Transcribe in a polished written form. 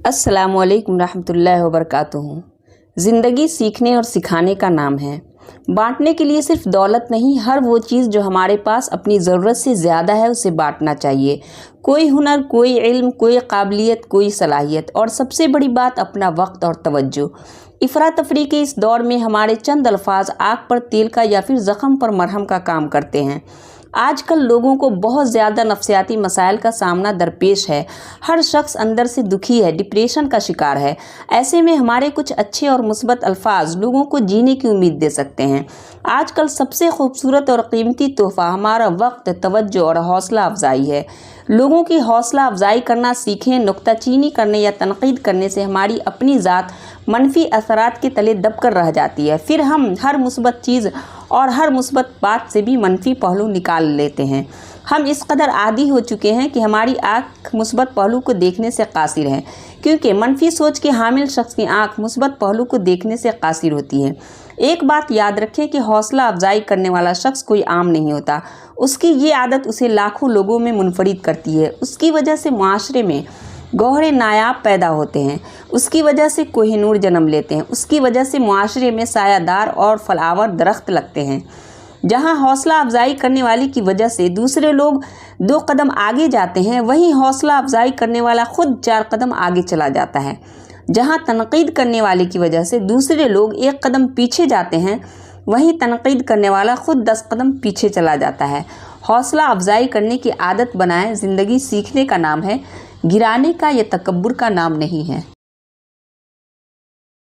अस्सलामुअलैकुम रहमतुल्लाहि व बरकातुहू। ज़िंदगी सीखने और सिखाने का नाम है। बांटने के लिए सिर्फ दौलत नहीं, हर वो चीज़ जो हमारे पास अपनी ज़रूरत से ज़्यादा है उसे बांटना चाहिए। कोई हुनर, कोई इल्म, कोई काबिलियत, कोई सलाहियत, और सबसे बड़ी बात अपना वक्त और तवज्जो। इफ़रा तफरी के इस दौर में हमारे चंद अल्फाज आग पर तेल का या फिर ज़ख़म पर मरहम का काम करते हैं। आजकल लोगों को बहुत ज़्यादा नफ्सियाती मसाइल का सामना दरपेश है। हर शख्स अंदर से दुखी है, डिप्रेशन का शिकार है। ऐसे में हमारे कुछ अच्छे और मुस्बत अल्फाज लोगों को जीने की उम्मीद दे सकते हैं। आजकल सबसे खूबसूरत और कीमती तोहफ़ा हमारा वक्त, तवज्जो और हौसला अफजाई है। लोगों की हौसला अफजाई करना सीखें। नुक्ताचीनी करने या तनकीद करने से हमारी अपनी ज़ात मनफी असरात के तले दबकर रह जाती है। फिर हम हर मुस्बत चीज़ और हर मुस्बत बात से भी मनफी पहलू निकाल लेते हैं। हम इस कदर आदी हो चुके हैं कि हमारी आँख मुस्बत पहलू को देखने से कासिर है, क्योंकि मनफी सोच के हामिल शख्स की आँख मुस्बत पहलू को देखने से कासिर होती है। एक बात याद रखें कि हौसला अफजाई करने वाला शख्स कोई आम नहीं होता। उसकी ये आदत उसे लाखों लोगों में मुनफरिद करती है। उसकी वजह से माशरे में गौहरे नायाब पैदा होते हैं। उसकी वजह से कोहिनूर जन्म लेते हैं। उसकी वजह से माशरे में सायादार और फलावर दरख्त लगते हैं। जहाँ हौसला अफजाई करने वाले की वजह से दूसरे लोग 2 कदम आगे जाते हैं, वहीं हौसला अफजाई करने वाला खुद 4 कदम आगे चला जाता है। जहाँ तनकीद करने वाले की वजह से दूसरे लोग 1 कदम पीछे जाते हैं, वहीं तनकीद करने वाला खुद 10 कदम पीछे चला जाता है। हौसला अफजाई करने की आदत बनाएं। ज़िंदगी सीखने का नाम है, गिराने का या तकब्बुर का नाम नहीं है।